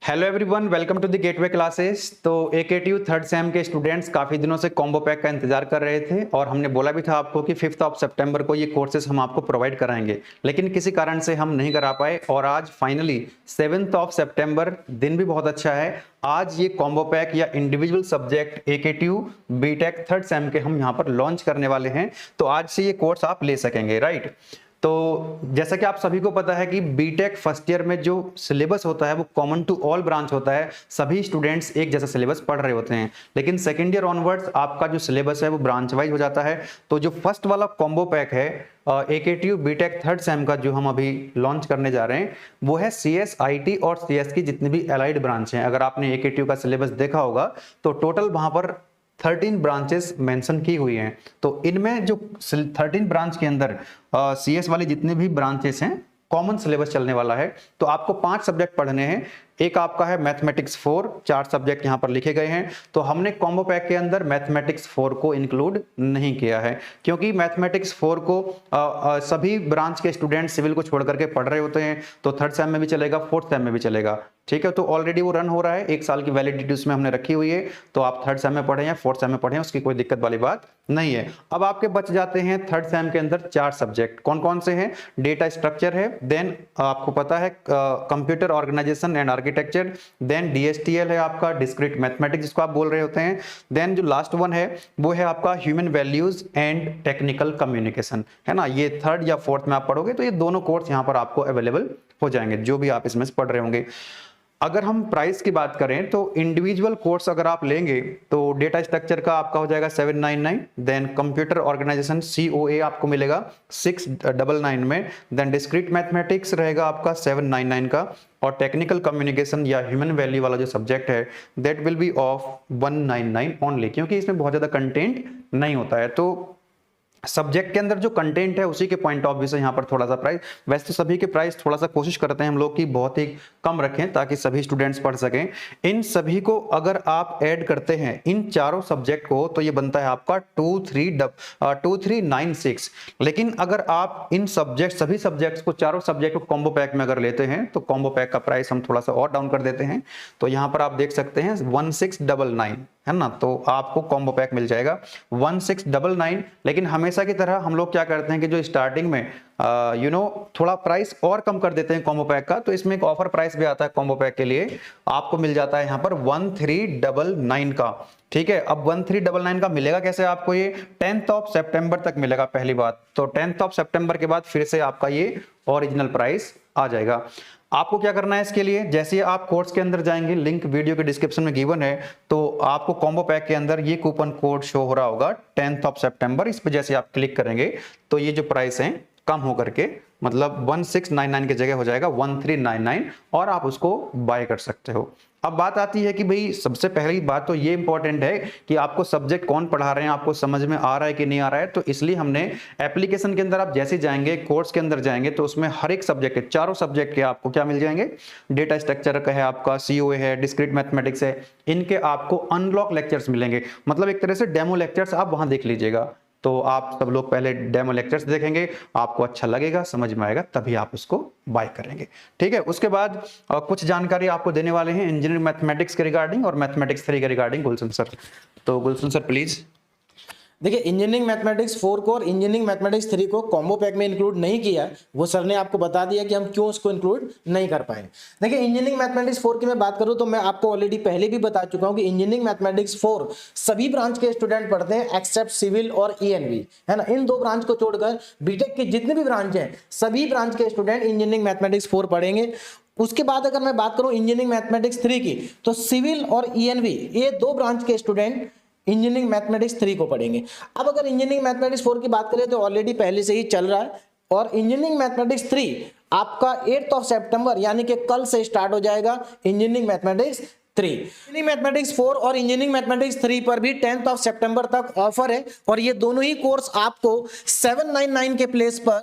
Hello everyone, welcome to the gateway classes. तो AKTU third sem के students काफ़ी दिनों से कॉम्बो पैक का इंतजार कर रहे थे और हमने बोला भी था आपको कि 5th ऑफ सितंबर को ये कोर्सेज हम आपको प्रोवाइड कराएंगे, लेकिन किसी कारण से हम नहीं करा पाए और आज फाइनली 7th ऑफ सितंबर, दिन भी बहुत अच्छा है। आज ये कॉम्बो पैक या individual subject AKTU BTech third sem के हम यहाँ पर लॉन्च करने वाले हैं। तो आज से ये कोर्स आप ले सकेंगे, राइट। तो जैसा कि आप सभी को पता है कि बीटेक फर्स्ट ईयर में जो सिलेबस होता है वो कॉमन टू ऑल ब्रांच होता है, सभी स्टूडेंट्स एक जैसा सिलेबस पढ़ रहे होते हैं। लेकिन सेकेंड ईयर ऑनवर्ड्स आपका जो सिलेबस है वो ब्रांच वाइज हो जाता है। तो जो फर्स्ट वाला कॉम्बो पैक है एकेटीयू बीटेक थर्ड सेम का, जो हम अभी लॉन्च करने जा रहे हैं, वो है सीएस, आईटी और सीएस की जितनी भी एलाइड ब्रांच हैं। अगर आपने एकेटीयू का सिलेबस देखा होगा तो टोटल वहां पर 13 ब्रांचेस मेंशन की हुई हैं। तो इनमें जो 13 ब्रांच के अंदर सीएस वाली जितने भी ब्रांचेस हैं, कॉमन सिलेबस चलने वाला है। तो आपको 5 सब्जेक्ट पढ़ने हैं। एक आपका है मैथमेटिक्स 4, 4 सब्जेक्ट यहाँ पर लिखे गए हैं। तो हमने कॉम्बो पैक के अंदर मैथमेटिक्स 4 को इंक्लूड नहीं किया है, क्योंकि मैथमेटिक्स 4 को सभी ब्रांच के स्टूडेंट सिविल को छोड़ करके पढ़ रहे होते हैं। तो थर्ड सेम में भी चलेगा, फोर्थ सेम में भी चलेगा, ठीक है। तो ऑलरेडी वो रन हो रहा है, 1 साल की वैलिडिटी उसमें हमने रखी हुई है। तो आप थर्ड सेम में पढ़े या फोर्थ सेम में पढ़े, उसकी कोई दिक्कत वाली बात नहीं है। अब आपके बच जाते हैं थर्ड सेम के अंदर 4 सब्जेक्ट। कौन कौन से हैं? डेटा स्ट्रक्चर है, देन आपको पता है computer organisation and architecture, then DSTL है आपका, डिस्क्रीट मैथमेटिक्स जिसको आप बोल रहे होते हैं, देन जो लास्ट वन है वो है आपका human values and technical communication, है ना। ये थर्ड या फोर्थ में आप पढ़ोगे तो ये दोनों कोर्स यहाँ पर आपको अवेलेबल हो जाएंगे, जो भी आप इसमें से पढ़ रहे होंगे। अगर हम प्राइस की बात करें तो इंडिविजुअल कोर्स अगर आप लेंगे तो डेटा स्ट्रक्चर का आपका हो जाएगा 799, देन कंप्यूटर ऑर्गेनाइजेशन COA आपको मिलेगा 699 में, देन डिस्क्रीट मैथमेटिक्स रहेगा आपका 799 का, और टेक्निकल कम्युनिकेशन या ह्यूमन वैल्यू वाला जो सब्जेक्ट है that will be of 199 only, क्योंकि इसमें बहुत ज्यादा कंटेंट नहीं होता है। तो सब्जेक्ट के अंदर जो कंटेंट है उसी के पॉइंट ऑफ व्यू से यहाँ पर थोड़ा सा प्राइस, वैसे तो सभी के प्राइस थोड़ा सा कोशिश करते हैं हम लोग की बहुत ही कम रखें ताकि सभी स्टूडेंट्स पढ़ सकें। इन सभी को अगर आप ऐड करते हैं इन चारों सब्जेक्ट को तो ये बनता है आपका 2396। लेकिन अगर आप इन सब्जेक्ट सभी सब्जेक्ट्स को, चारों सब्जेक्ट को कॉम्बो पैक में अगर लेते हैं तो कॉम्बो पैक का प्राइस हम थोड़ा सा और डाउन कर देते हैं। तो यहाँ पर आप देख सकते हैं 1699, है ना। तो आपको कॉम्बो पैक मिल जाएगा 1699। लेकिन हमेशा की तरह हम लोग क्या करते हैं कि जो स्टार्टिंग में थोड़ा प्राइस और कम कर देते हैं कॉम्बो पैक का। तो इसमें एक ऑफर प्राइस भी आता है कॉम्बो पैक के लिए, आपको मिल जाता है यहाँ पर 1399 का, ठीक है। अब 1399 का मिलेगा कैसे आपको? ये 10th ऑफ सितंबर तक मिलेगा पहली बात। तो 10th ऑफ सितंबर के बाद फिर से आपका ये ओरिजिनल प्राइस आ जाएगा। आपको क्या करना है इसके लिए? जैसे आप कोर्स के अंदर जाएंगे, लिंक वीडियो के डिस्क्रिप्शन में गिवन है, तो आपको कॉम्बो पैक के अंदर ये कूपन कोड शो हो रहा होगा 10th ऑफ सितंबर। इस पे जैसे आप क्लिक करेंगे तो ये जो प्राइस है कम होकर के, मतलब 1699 की जगह हो जाएगा 1399 और आप उसको बाय कर सकते हो। अब बात आती है कि भाई सबसे पहली बात तो ये इंपॉर्टेंट है कि आपको सब्जेक्ट कौन पढ़ा रहे हैं, आपको समझ में आ रहा है कि नहीं आ रहा है। तो इसलिए हमने एप्लीकेशन के अंदर आप जैसे जाएंगे, कोर्स के अंदर जाएंगे, तो उसमें हर एक सब्जेक्ट के, चारों सब्जेक्ट के आपको क्या मिल जाएंगे? डेटा स्ट्रक्चर का है आपका, COA है, डिस्क्रीट मैथमेटिक्स है, इनके आपको अनलॉक लेक्चर्स मिलेंगे। मतलब एक तरह से डेमो लेक्चर्स आप वहां देख लीजिएगा। तो आप सब लोग पहले डेमो लेक्चर्स देखेंगे, आपको अच्छा लगेगा, समझ में आएगा, तभी आप उसको बाय करेंगे, ठीक है। उसके बाद कुछ जानकारी आपको देने वाले हैं इंजीनियरिंग मैथमेटिक्स के रिगार्डिंग और मैथमेटिक्स 3 के रिगार्डिंग। गुलशन सर, तो गुलशन सर प्लीज। देखिए, इंजीनियरिंग मैथमेटिक्स 4 को और इंजीनियरिंग मैथमेटिक्स 3 को कॉम्बो पैक में इंक्लूड नहीं किया। वो सर ने आपको बता दिया कि हम क्यों उसको इंक्लूड नहीं कर पाए। देखिए, इंजीनियरिंग मैथमेटिक्स 4 की मैं बात करूं तो मैं आपको ऑलरेडी पहले भी बता चुका हूं कि इंजीनियरिंग मैथमेटिक्स 4 सभी ब्रांच के स्टूडेंट पढ़ते हैं एक्सेप्ट सिविल और ENV, है ना। इन 2 ब्रांच को छोड़कर बीटेक के जितने भी ब्रांच हैं सभी ब्रांच के स्टूडेंट इंजीनियरिंग मैथमेटिक्स 4 पढ़ेंगे। उसके बाद अगर मैं बात करूं इंजीनियरिंग मैथमेटिक्स 3 की, तो सिविल और ENV ये 2 ब्रांच के स्टूडेंट इंजीनियरिंग मैथमेटिक्स 3 को पढ़ेंगे। अब अगर इंजीनियरिंग मैथमेटिक्स 4 की बात करें तो ऑलरेडी पहले से ही चल रहा है, और इंजीनियरिंग मैथमेटिक्स 3 आपका 8th ऑफ सितंबर यानी कि कल से स्टार्ट हो जाएगा इंजीनियरिंग मैथमेटिक्स 3। इंजीनियरिंग मैथमेटिक्स 4 और इंजीनियरिंग मैथमेटिक्स 3 पर भी 10th ऑफ सितंबर तक ऑफर है, और ये दोनों ही कोर्स आपको 799 के प्लेस पर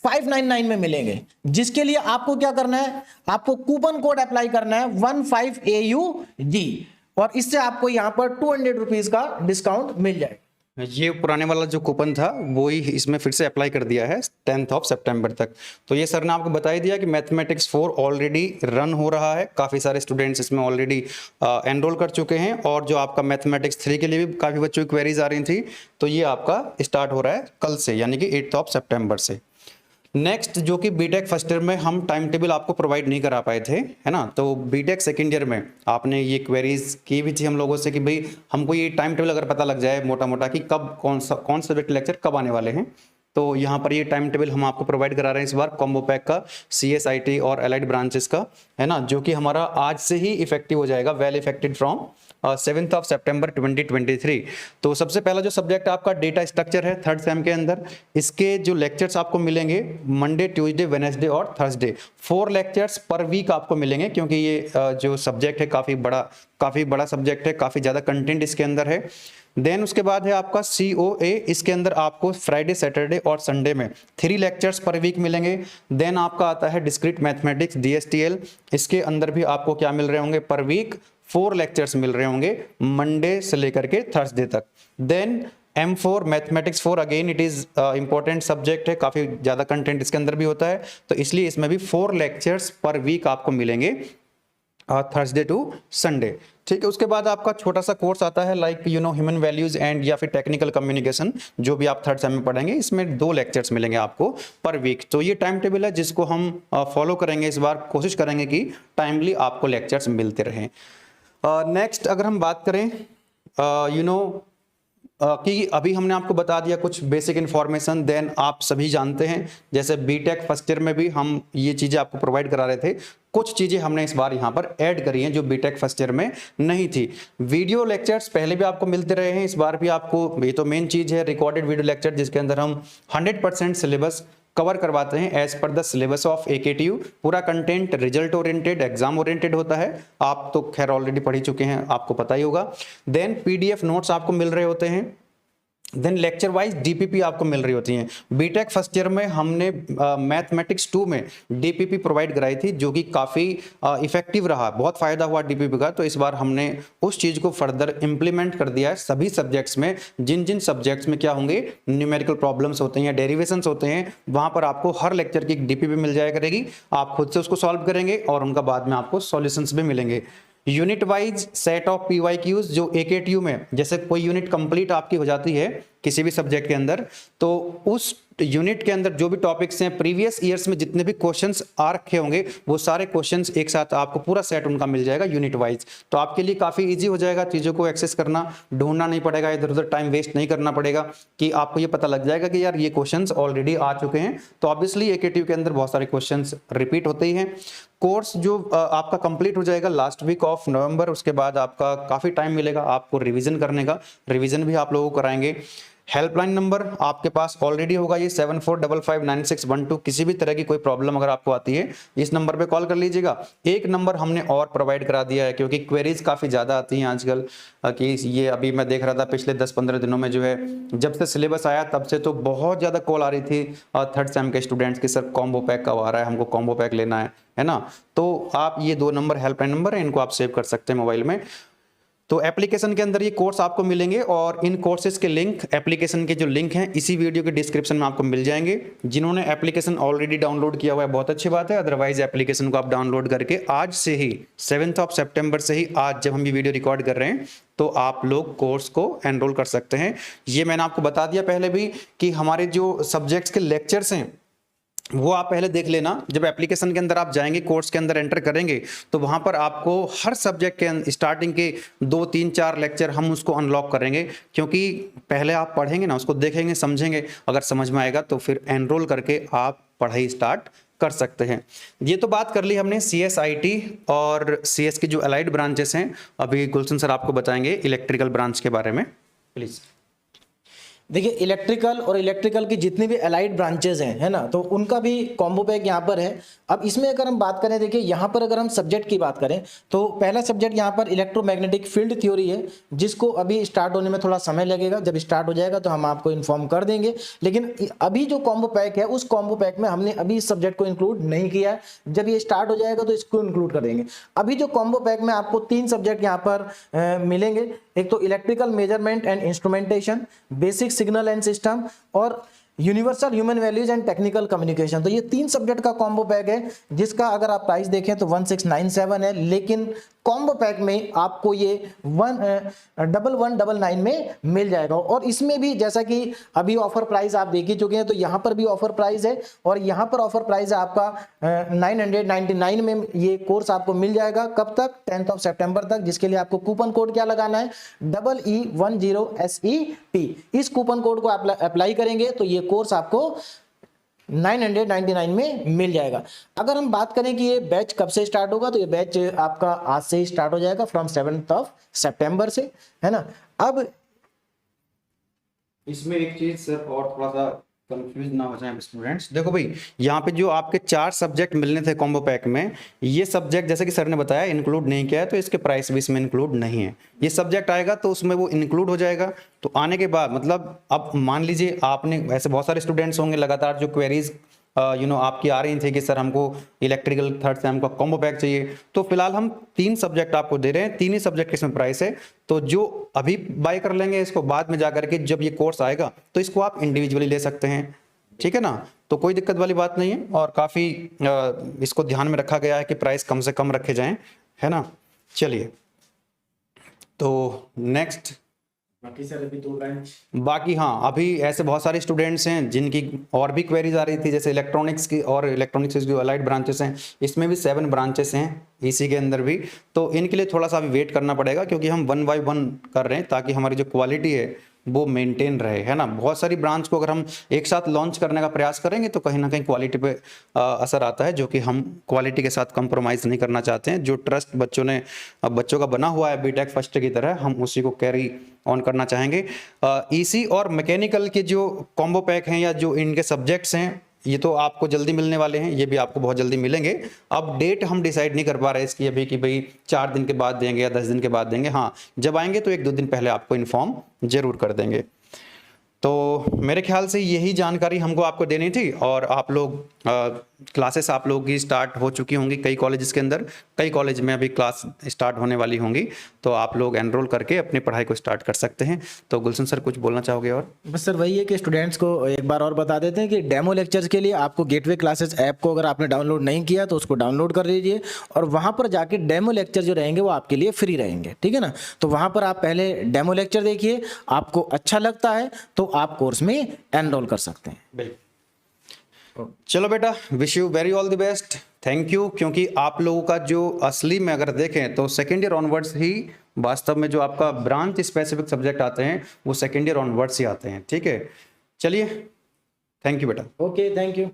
599 में मिलेंगे। जिसके लिए आपको क्या करना है? आपको कूपन कोड अप्लाई करना है 15AUG, और इससे आपको यहां पर 200 रुपीज का डिस्काउंट मिल जाएगा। ये पुराने वाला जो कूपन था वो ही इसमें फिर से अप्लाई कर दिया है 10 सितंबर तक। तो ये सर ने आपको बता ही दिया कि मैथमेटिक्स 4 ऑलरेडी रन हो रहा है, काफ़ी सारे स्टूडेंट्स इसमें ऑलरेडी एनरोल कर चुके हैं, और जो आपका मैथमेटिक्स 3 के लिए भी काफ़ी बच्चों की क्वेरीज आ रही थी, तो ये आपका स्टार्ट हो रहा है कल से, यानी कि 8 सितंबर से। नेक्स्ट जो कि बीटेक फर्स्ट ईयर में हम टाइम टेबल आपको प्रोवाइड नहीं करा पाए थे, है ना, तो बीटेक सेकेंड ईयर में आपने ये क्वेरीज की भी थी हम लोगों से कि भाई हमको ये टाइम टेबल अगर पता लग जाए मोटा मोटा कि कब कौन सब्जेक्ट लेक्चर कब आने वाले हैं, तो यहाँ पर ये टाइम टेबल हम आपको प्रोवाइड करा रहे हैं इस बार कॉम्बो पैक का, CSIT और एलाइड ब्रांचेस का, है ना, जो कि हमारा आज से ही इफेक्टिव हो जाएगा, वेल इफेक्टेड फ्रॉम 7 सितंबर 2023। तो सबसे पहला जो सब्जेक्ट आपका डेटा स्ट्रक्चर है थर्ड सेम के अंदर, इसके जो लेक्चर्स आपको मिलेंगे मंडे, ट्यूसडे, वेडनेसडे और थर्सडे, 4 लेक्चर्स पर वीक आपको मिलेंगे, क्योंकि ये जो सब्जेक्ट है काफ़ी बड़ा सब्जेक्ट है, काफ़ी ज़्यादा कंटेंट इसके अंदर है। देन उसके बाद है आपका COA, इसके अंदर आपको फ्राइडे, सैटरडे और संडे में 3 लेक्चर्स पर वीक मिलेंगे। देन आपका आता है डिस्क्रीट मैथमेटिक्स DSTL, इसके अंदर भी आपको क्या मिल रहे होंगे पर वीक 4 लेक्चर्स मिल रहे होंगे मंडे से लेकर के थर्सडे तक। Then M4 mathematics 4, again it is important subject है, काफ़ी ज़्यादा कंटेंट इसके अंदर भी होता है, तो इसलिए इसमें भी 4 लेक्चर्स पर वीक आपको मिलेंगे थर्सडे टू संडे। ठीक है, उसके बाद आपका छोटा सा कोर्स आता है लाइक ह्यूमन वैल्यूज एंड या फिर टेक्निकल कम्युनिकेशन, जो भी आप थर्ड सेम में पढ़ेंगे, इसमें 2 लेक्चर्स मिलेंगे आपको पर वीक। तो ये टाइम टेबल है जिसको हम फॉलो करेंगे, इस बार कोशिश करेंगे कि टाइमली आपको लेक्चर्स मिलते रहें। नेक्स्ट अगर हम बात करें कि अभी हमने आपको बता दिया कुछ बेसिक इन्फॉर्मेशन, देन आप सभी जानते हैं जैसे बीटेक फर्स्ट ईयर में भी हम ये चीज़ें आपको प्रोवाइड करा रहे थे, कुछ चीज़ें हमने इस बार यहाँ पर ऐड करी हैं जो बीटेक फर्स्ट ईयर में नहीं थी। वीडियो लेक्चर्स पहले भी आपको मिलते रहे हैं, इस बार भी आपको, ये तो मेन चीज़ है रिकॉर्डेड वीडियो लेक्चर, जिसके अंदर हम 100% सिलेबस कवर करवाते हैं as per the syllabus of AKTU। पूरा content result oriented, exam oriented होता है, आप तो खैर ऑलरेडी पढ़ ही चुके हैं, आपको पता ही होगा। देन PDF नोट्स आपको मिल रहे होते हैं, देन लेक्चर वाइज DPP आपको मिल रही होती हैं। बीटेक फर्स्ट ईयर में हमने मैथमेटिक्स 2 में DPP प्रोवाइड कराई थी, जो कि काफ़ी इफेक्टिव रहा, बहुत फ़ायदा हुआ DPP का। तो इस बार हमने उस चीज़ को फर्दर इम्प्लीमेंट कर दिया है सभी सब्जेक्ट्स में, जिन जिन सब्जेक्ट्स में क्या होंगे न्यूमेरिकल प्रॉब्लम्स होते हैं या डेरिवेशंस होते हैं, वहाँ पर आपको हर लेक्चर की एक DPP मिल जाया करेगी, आप खुद से उसको सॉल्व करेंगे और उनका बाद में आपको सॉल्यूशंस भी मिलेंगे। Unit wise set of PYQs जो AKTU में, जैसे कोई यूनिट कंप्लीट आपकी हो जाती है किसी भी सब्जेक्ट के अंदर, तो उस यूनिट के अंदर जो भी टॉपिक्स हैं प्रीवियस ईयर्स में जितने भी क्वेश्चंस आ रखे होंगे, वो सारे क्वेश्चंस एक साथ आपको पूरा सेट उनका मिल जाएगा यूनिट वाइज। तो आपके लिए काफ़ी इजी हो जाएगा चीज़ों को एक्सेस करना, ढूंढना नहीं पड़ेगा, इधर उधर टाइम वेस्ट नहीं करना पड़ेगा, कि आपको ये पता लग जाएगा कि यार ये क्वेश्चंस ऑलरेडी आ चुके हैं। तो ऑब्वियसली AKTU के अंदर बहुत सारे क्वेश्चंस रिपीट होते ही हैं। कोर्स जो आपका कंप्लीट हो जाएगा लास्ट वीक ऑफ नवंबर, उसके बाद आपका काफ़ी टाइम मिलेगा आपको रिवीजन करने का, रिवीजन भी आप लोगों को कराएंगे। हेल्पलाइन नंबर आपके पास ऑलरेडी होगा, ये 74559612। किसी भी तरह की कोई प्रॉब्लम अगर आपको आती है इस नंबर पे कॉल कर लीजिएगा। एक नंबर हमने और प्रोवाइड करा दिया है, क्योंकि क्वेरीज काफ़ी ज़्यादा आती हैं आजकल, कि ये अभी मैं देख रहा था पिछले 10-15 दिनों में जो है, जब से सिलेबस आया तब से तो बहुत ज़्यादा कॉल आ रही थी थर्ड सेम के स्टूडेंट्स की, सर कॉम्बो पैक कब आ रहा है, हमको कॉम्बो पैक लेना है ना। तो आप ये 2 नंबर हेल्पलाइन नंबर है, इनको आप सेव कर सकते हैं मोबाइल में। तो एप्लीकेशन के अंदर ये कोर्स आपको मिलेंगे, और इन कोर्सेज के लिंक, एप्लीकेशन के जो लिंक हैं इसी वीडियो के डिस्क्रिप्शन में आपको मिल जाएंगे। जिन्होंने एप्लीकेशन ऑलरेडी डाउनलोड किया हुआ है बहुत अच्छी बात है, अदरवाइज एप्लीकेशन को आप डाउनलोड करके आज से ही 7 सितंबर से ही, आज जब हम ये वीडियो रिकॉर्ड कर रहे हैं, तो आप लोग कोर्स को एनरोल कर सकते हैं। ये मैंने आपको बता दिया पहले भी कि हमारे जो सब्जेक्ट्स के लेक्चर्स हैं वो आप पहले देख लेना। जब एप्लीकेशन के अंदर आप जाएंगे, कोर्स के अंदर एंटर करेंगे, तो वहां पर आपको हर सब्जेक्ट के स्टार्टिंग के 2, 3, 4 लेक्चर हम उसको अनलॉक करेंगे, क्योंकि पहले आप पढ़ेंगे ना, उसको देखेंगे, समझेंगे, अगर समझ में आएगा तो फिर एनरोल करके आप पढ़ाई स्टार्ट कर सकते हैं। ये तो बात कर ली हमने CSIT और CS की जो अलाइड ब्रांचेस हैं। अभी गुलशन सर आपको बताएंगे इलेक्ट्रिकल ब्रांच के बारे में, प्लीज। देखिए इलेक्ट्रिकल और इलेक्ट्रिकल की जितनी भी अलाइड ब्रांचेज हैं, है ना, तो उनका भी कॉम्बो पैक यहाँ पर है। अब इसमें अगर हम बात करें, देखिए यहाँ पर अगर हम सब्जेक्ट की बात करें तो पहला सब्जेक्ट यहाँ पर इलेक्ट्रोमैग्नेटिक फील्ड थ्योरी है, जिसको अभी स्टार्ट होने में थोड़ा समय लगेगा। जब स्टार्ट हो जाएगा तो हम आपको इन्फॉर्म कर देंगे। लेकिन अभी जो कॉम्बो पैक है, उस कॉम्बो पैक में हमने अभी इस सब्जेक्ट को इंक्लूड नहीं किया है। जब ये स्टार्ट हो जाएगा तो इसको इंक्लूड कर देंगे। अभी जो कॉम्बो पैक में आपको 3 सब्जेक्ट यहाँ पर मिलेंगे, एक तो electrical measurement and instrumentation, basic signal and system और universal human values and technical communication. तो ये 3 सब्जेक्ट का कॉम्बो पैक है, जिसका अगर आप प्राइस देखें तो 1697 है। लेकिन कॉम्बो पैक में आपको ये 1199 में मिल जाएगा। और इसमें भी जैसा कि अभी ऑफर प्राइस आप देख ही चुके हैं, तो यहाँ पर भी ऑफर प्राइस है और यहाँ पर ऑफर प्राइस है आपका 999 में ये कोर्स आपको मिल जाएगा। कब तक? 10 सितंबर तक, जिसके लिए आपको कूपन कोड क्या लगाना है? EE10SEP। इस कूपन कोड को आप अप्लाई करेंगे तो ये कोर्स आपको 999 में मिल जाएगा। अगर हम बात करें कि ये बैच कब से स्टार्ट होगा, तो ये बैच आपका आज से ही स्टार्ट हो जाएगा, फ्रॉम 7 सितंबर से, है ना। अब इसमें एक चीज सर और थोड़ा सा कंफ्यूज ना हो जाए स्टूडेंट्स, देखो भाई यहाँ पे जो आपके 4 सब्जेक्ट मिलने थे कॉम्बो पैक में, ये सब्जेक्ट जैसे कि सर ने बताया इंक्लूड नहीं किया है, तो इसके प्राइस भी इसमें इंक्लूड नहीं है। ये सब्जेक्ट आएगा तो उसमें वो इंक्लूड हो जाएगा। तो आने के बाद मतलब अब मान लीजिए आपने, ऐसे बहुत सारे स्टूडेंट्स होंगे लगातार जो क्वेरीज आपकी आ रही थी कि सर हमको इलेक्ट्रिकल 3rd सेम का कॉम्बो पैक चाहिए। तो फिलहाल हम 3 सब्जेक्ट आपको दे रहे हैं, 3 ही सब्जेक्ट इसमें प्राइस है। तो जो अभी बाय कर लेंगे इसको, बाद में जाकर के जब ये कोर्स आएगा तो इसको आप इंडिविजुअली ले सकते हैं, ठीक है ना। तो कोई दिक्कत वाली बात नहीं है और काफ़ी इसको ध्यान में रखा गया है कि प्राइस कम से कम रखे जाएं, है ना। चलिए तो नेक्स्ट, बाकी सर अभी 2 ब्रांच बाकी हाँ, अभी ऐसे बहुत सारे स्टूडेंट्स हैं जिनकी और भी क्वेरीज आ रही थी, जैसे इलेक्ट्रॉनिक्स की, और इलेक्ट्रॉनिक्स की जो अलाइड ब्रांचेस हैं, इसमें भी 7 ब्रांचेस हैं इसी के अंदर भी। तो इनके लिए थोड़ा सा अभी वेट करना पड़ेगा, क्योंकि हम 1 बाय 1 कर रहे हैं ताकि हमारी जो क्वालिटी है वो मेंटेन रहे, है ना। बहुत सारी ब्रांच को अगर हम एक साथ लॉन्च करने का प्रयास करेंगे तो कहीं ना कहीं क्वालिटी पे असर आता है, जो कि हम क्वालिटी के साथ कंप्रोमाइज़ नहीं करना चाहते हैं। जो ट्रस्ट बच्चों का बना हुआ है बीटेक फर्स्ट की तरह, हम उसी को कैरी ऑन करना चाहेंगे। ईसी और मैकेनिकल के जो कॉम्बो पैक हैं या जो इनके सब्जेक्ट्स हैं, ये तो आपको जल्दी मिलने वाले हैं, ये भी आपको बहुत जल्दी मिलेंगे। अब डेट हम डिसाइड नहीं कर पा रहे इसकी अभी कि भाई 4 दिन के बाद देंगे या 10 दिन के बाद देंगे। हाँ, जब आएंगे तो 1-2 दिन पहले आपको इन्फॉर्म जरूर कर देंगे। तो मेरे ख्याल से यही जानकारी हमको आपको देनी थी। और आप लोग क्लासेस आप लोगों की स्टार्ट हो चुकी होंगी कई कॉलेजेस के अंदर, कई कॉलेज में अभी क्लास स्टार्ट होने वाली होंगी, तो आप लोग एनरोल करके अपनी पढ़ाई को स्टार्ट कर सकते हैं। तो गुलशन सर कुछ बोलना चाहोगे? और बस सर वही है कि स्टूडेंट्स को एक बार और बता देते हैं कि डेमो लेक्चर्स के लिए आपको गेटवे क्लासेस ऐप को अगर आपने डाउनलोड नहीं किया तो उसको डाउनलोड कर लीजिए, और वहाँ पर जाके डेमो लेक्चर जो रहेंगे वो आपके लिए फ्री रहेंगे, ठीक है ना। तो वहाँ पर आप पहले डेमो लेक्चर देखिए, आपको अच्छा लगता है तो आप कोर्स में एनरोल कर सकते हैं। बिल्कुल। चलो बेटा, wish you very all the best, thank you. क्योंकि आप लोगों का जो असली में अगर देखें तो सेकेंड ईयर ऑनवर्ड्स ही वास्तव में जो आपका ब्रांच स्पेसिफिक सब्जेक्ट आते हैं वो सेकेंड ईयर ऑनवर्ड्स ही आते हैं, ठीक है। चलिए, थैंक यू बेटा। Okay, thank you.